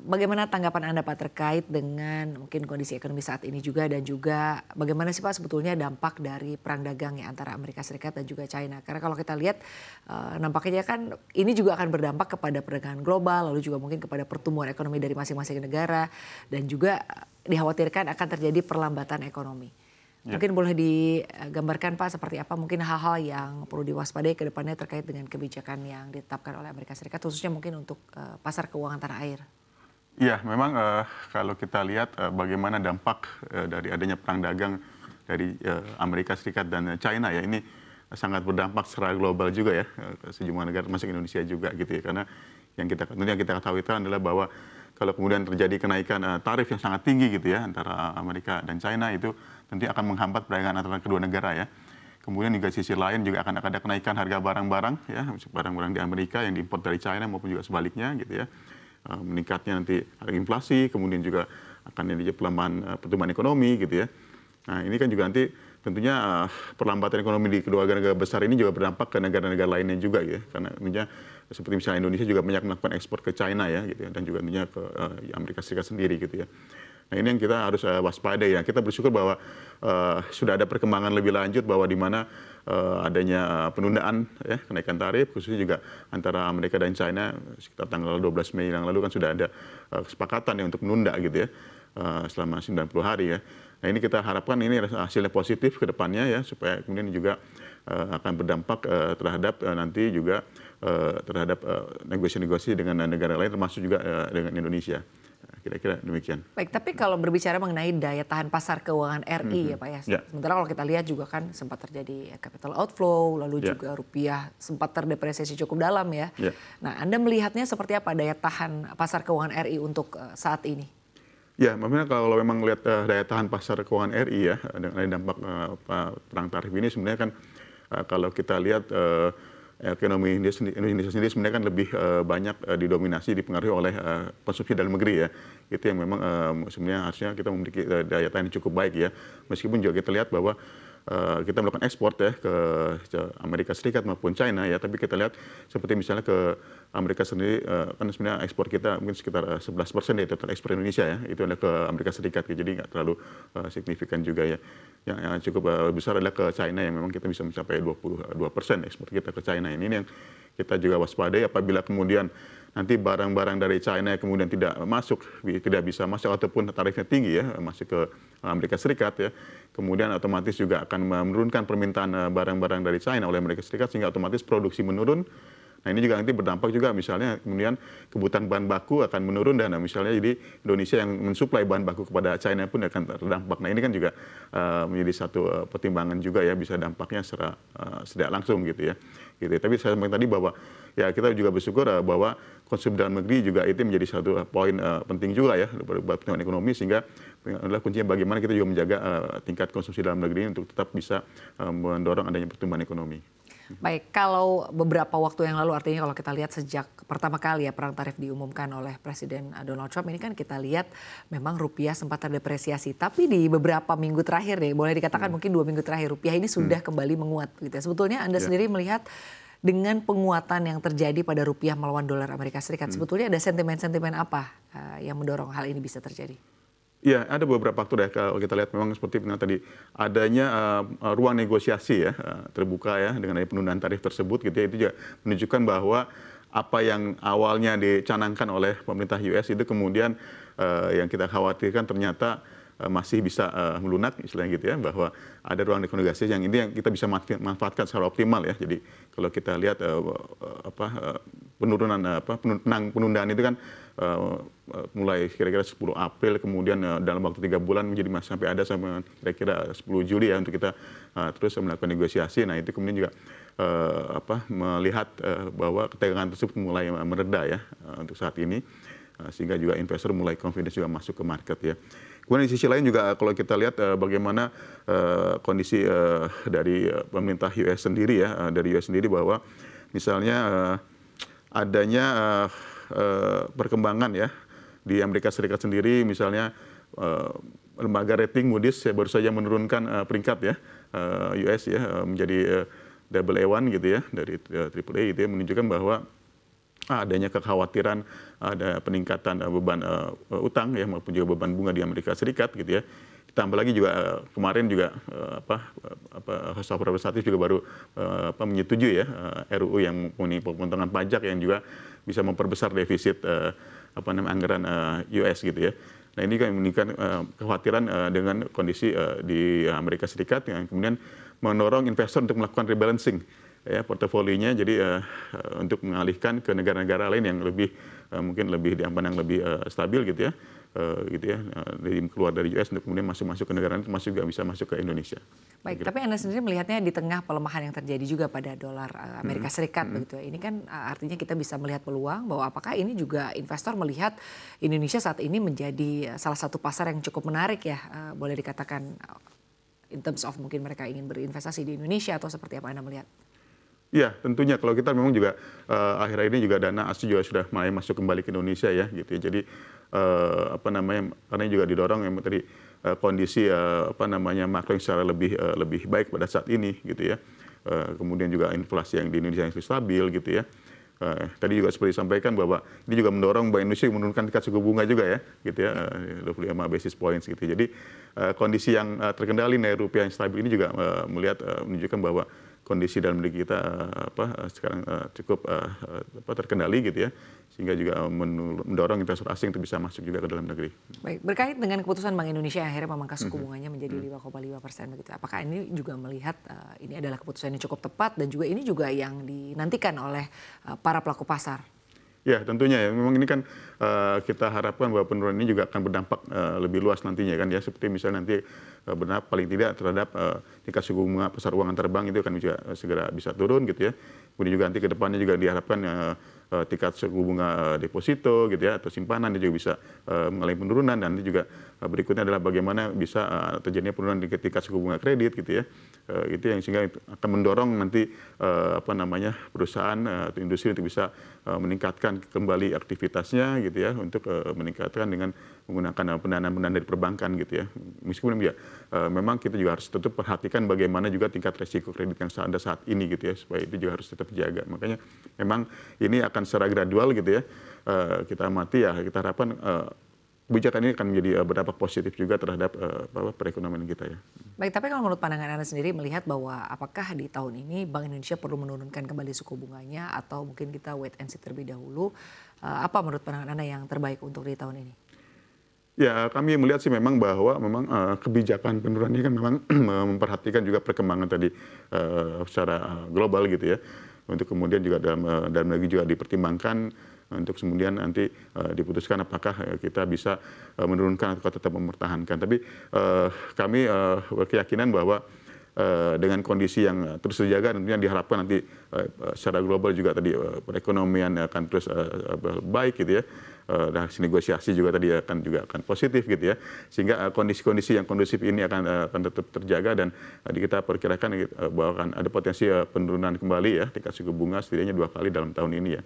bagaimana tanggapan Anda Pak terkait dengan mungkin kondisi ekonomi saat ini juga dan juga bagaimana sih Pak sebetulnya dampak dari perang dagang ya antara Amerika Serikat dan juga China? Karena kalau kita lihat nampaknya kan ini juga akan berdampak kepada perdagangan global lalu juga mungkin kepada pertumbuhan ekonomi dari masing-masing negara dan juga dikhawatirkan akan terjadi perlambatan ekonomi. Ya. Mungkin boleh digambarkan Pak seperti apa mungkin hal-hal yang perlu diwaspadai ke depannya terkait dengan kebijakan yang ditetapkan oleh Amerika Serikat khususnya mungkin untuk pasar keuangan tanah air. Iya, memang kalau kita lihat bagaimana dampak dari adanya perang dagang dari Amerika Serikat dan China ya ini sangat berdampak secara global juga ya ke sejumlah negara termasuk Indonesia juga gitu ya karena yang kita ketahui itu adalah bahwa kalau kemudian terjadi kenaikan tarif yang sangat tinggi gitu ya antara Amerika dan China itu tentu akan menghambat perdagangan antara kedua negara ya. Kemudian juga sisi lain juga akan ada kenaikan harga barang-barang ya, barang-barang di Amerika yang diimpor dari China maupun juga sebaliknya gitu ya. Meningkatnya nanti harga inflasi, kemudian juga akan ada pelemahan pertumbuhan ekonomi gitu ya. Nah ini kan juga nanti tentunya perlambatan ekonomi di kedua negara besar ini juga berdampak ke negara-negara lainnya juga ya. Karena tentunya seperti misalnya Indonesia juga banyak melakukan ekspor ke China ya gitu ya, dan juga tentunya ke Amerika Serikat sendiri gitu ya. Nah ini yang kita harus waspadai ya. Kita bersyukur bahwa sudah ada perkembangan lebih lanjut bahwa di mana adanya penundaan ya, kenaikan tarif khususnya juga antara Amerika dan China sekitar tanggal 12 Mei yang lalu kan sudah ada kesepakatan ya untuk menunda gitu ya selama 90 hari ya. Nah ini kita harapkan ini hasilnya positif ke depannya ya supaya kemudian juga akan berdampak terhadap nanti juga terhadap negosiasi-negosiasi dengan negara lain termasuk juga dengan Indonesia. Kira-kira demikian. Baik, tapi kalau berbicara mengenai daya tahan pasar keuangan RI ya Pak ya. Sementara kalau kita lihat juga kan sempat terjadi capital outflow, lalu juga rupiah sempat terdepresiasi cukup dalam ya. Nah Anda melihatnya seperti apa daya tahan pasar keuangan RI untuk saat ini? Ya, memang kalau memang melihat daya tahan pasar keuangan RI ya dengan dampak perang tarif ini sebenarnya kan kalau kita lihat ekonomi Indonesia sendiri sebenarnya kan lebih banyak dipengaruhi oleh konsumsi dalam negeri ya. Itu yang memang sebenarnya harusnya kita memiliki daya tahan yang cukup baik ya. Meskipun juga kita lihat bahwa kita melakukan ekspor ya ke Amerika Serikat maupun China ya, tapi kita lihat seperti misalnya ke Amerika sendiri kan sebenarnya ekspor kita mungkin sekitar 11% dari total ekspor Indonesia ya, itu adalah ke Amerika Serikat, jadi nggak terlalu signifikan juga ya. Yang cukup besar adalah ke China yang memang kita bisa mencapai 22% ekspor kita ke China. Ini yang kita juga waspadai apabila kemudian nanti barang-barang dari China kemudian tidak bisa masuk ataupun tarifnya tinggi ya masuk ke Amerika Serikat ya, kemudian otomatis juga akan menurunkan permintaan barang-barang dari China oleh Amerika Serikat sehingga otomatis produksi menurun. Nah ini juga nanti berdampak juga misalnya kemudian kebutuhan bahan baku akan menurun dan misalnya jadi Indonesia yang mensuplai bahan baku kepada China pun akan terdampak. Nah ini kan juga menjadi satu pertimbangan juga ya, bisa dampaknya secara tidak langsung gitu ya. Gitu. Tapi saya sampaikan tadi bahwa ya kita juga bersyukur bahwa konsumsi dalam negeri juga itu menjadi satu poin penting juga ya buat pertumbuhan ekonomi, sehingga adalah kuncinya bagaimana kita juga menjaga tingkat konsumsi dalam negeri untuk tetap bisa mendorong adanya pertumbuhan ekonomi. Baik, kalau beberapa waktu yang lalu artinya kalau kita lihat sejak pertama kali ya perang tarif diumumkan oleh Presiden Donald Trump ini kan kita lihat memang rupiah sempat terdepresiasi. Tapi di beberapa minggu terakhir nih, boleh dikatakan mungkin 2 minggu terakhir rupiah ini sudah kembali menguat gitu ya. Sebetulnya Anda sendiri melihat dengan penguatan yang terjadi pada rupiah melawan dolar Amerika Serikat, sebetulnya ada sentimen-sentimen apa yang mendorong hal ini bisa terjadi? Ya, ada beberapa faktor ya kalau kita lihat memang seperti tadi adanya ruang negosiasi ya terbuka ya dengan penundaan tarif tersebut gitu ya, itu juga menunjukkan bahwa apa yang awalnya dicanangkan oleh pemerintah US itu kemudian yang kita khawatirkan ternyata masih bisa melunak istilahnya gitu ya, bahwa ada ruang negosiasi yang ini yang kita bisa manfaatkan secara optimal ya. Jadi kalau kita lihat penundaan itu kan mulai kira-kira 10 April kemudian dalam waktu 3 bulan menjadi sampai ada sampai kira-kira 10 Juli ya untuk kita terus melakukan negosiasi. Nah itu kemudian juga melihat bahwa ketegangan tersebut mulai mereda ya untuk saat ini, sehingga juga investor mulai confidence juga masuk ke market ya. Kemudian di sisi lain juga kalau kita lihat bagaimana kondisi dari pemerintah US sendiri ya, dari US sendiri bahwa misalnya adanya perkembangan ya di Amerika Serikat sendiri, misalnya lembaga rating Moody's baru saja menurunkan peringkat ya US ya menjadi AA1 gitu ya dari AAA gitu ya, menunjukkan bahwa adanya kekhawatiran ada peningkatan beban utang ya maupun juga beban bunga di Amerika Serikat gitu ya. Ditambah lagi juga kemarin juga House of Representatives juga baru menyetujui ya RUU yang mempunyai pemotongan pajak yang juga bisa memperbesar defisit anggaran US gitu ya. Nah ini kan meningkatkan kekhawatiran dengan kondisi di Amerika Serikat yang kemudian mendorong investor untuk melakukan rebalancing ya portofolinya jadi untuk mengalihkan ke negara-negara lain yang lebih mungkin lebih dipandang lebih stabil gitu ya keluar dari US untuk kemudian masuk ke negara lain termasuk juga bisa masuk ke Indonesia. Baik, tapi Anda sendiri melihatnya di tengah pelemahan yang terjadi juga pada dolar Amerika Serikat begitu ya. Ini kan artinya kita bisa melihat peluang bahwa apakah ini juga investor melihat Indonesia saat ini menjadi salah satu pasar yang cukup menarik ya boleh dikatakan in terms of mungkin mereka ingin berinvestasi di Indonesia atau seperti apa Anda melihat? Ya tentunya kalau kita memang juga akhir-akhir ini juga dana asing juga sudah mulai masuk kembali ke Indonesia ya gitu ya. Jadi karena juga didorong yang tadi kondisi makro yang secara lebih baik pada saat ini gitu ya. Kemudian juga inflasi yang di Indonesia yang stabil gitu ya. Tadi juga seperti disampaikan bahwa ini juga mendorong Bank Indonesia menurunkan tingkat suku bunga juga ya gitu ya 25 basis points gitu. Jadi kondisi yang terkendali nilai rupiah yang stabil ini juga menunjukkan bahwa kondisi dalam negeri kita sekarang cukup terkendali gitu ya sehingga juga mendorong investor asing untuk bisa masuk juga ke dalam negeri. Baik, berkait dengan keputusan Bank Indonesia yang akhirnya memangkas suku bunganya menjadi 5,5% begitu. Apakah ini juga melihat ini adalah keputusan yang cukup tepat dan juga ini juga yang dinantikan oleh para pelaku pasar? Ya tentunya ya, memang ini kan kita harapkan bahwa penurunan ini juga akan berdampak lebih luas nantinya kan ya, seperti misalnya nanti berdampak paling tidak terhadap tingkat suku bunga pasar uang antar bank itu akan juga segera bisa turun gitu ya. Kemudian juga nanti ke depannya juga diharapkan tingkat suku bunga deposito gitu ya atau simpanan itu juga bisa mengalami penurunan dan nanti juga berikutnya adalah bagaimana bisa terjadinya penurunan di tingkat suku bunga kredit gitu ya. Itu yang sehingga akan mendorong nanti perusahaan atau industri untuk bisa meningkatkan kembali aktivitasnya gitu ya untuk meningkatkan dengan menggunakan pendanaan dari perbankan gitu ya. Meskipun ya memang kita juga harus tetap perhatikan bagaimana juga tingkat resiko kredit yang ada saat ini gitu ya supaya itu juga harus tetap dijaga. Makanya memang ini akan secara gradual gitu ya kita amati ya kita harapkan kebijakan ini akan menjadi berdampak positif juga terhadap perekonomian kita ya. Baik, tapi kalau menurut pandangan Anda sendiri melihat bahwa apakah di tahun ini Bank Indonesia perlu menurunkan kembali suku bunganya atau mungkin kita wait and see terlebih dahulu? Apa menurut pandangan Anda yang terbaik untuk di tahun ini? Ya kami melihat sih memang bahwa memang kebijakan penurunan ini kan memang memperhatikan juga perkembangan tadi secara global gitu ya. Untuk kemudian juga dalam negeri juga dipertimbangkan untuk kemudian nanti diputuskan apakah kita bisa menurunkan atau tetap mempertahankan. Tapi kami berkeyakinan bahwa dengan kondisi yang terus terjaga tentunya diharapkan nanti secara global juga tadi perekonomian akan terus baik gitu ya. Dan negosiasi juga tadi akan positif gitu ya. Sehingga kondisi-kondisi yang kondusif ini akan tetap terjaga dan kita perkirakan bahwa akan ada potensi penurunan kembali ya tingkat suku bunga setidaknya 2 kali dalam tahun ini ya.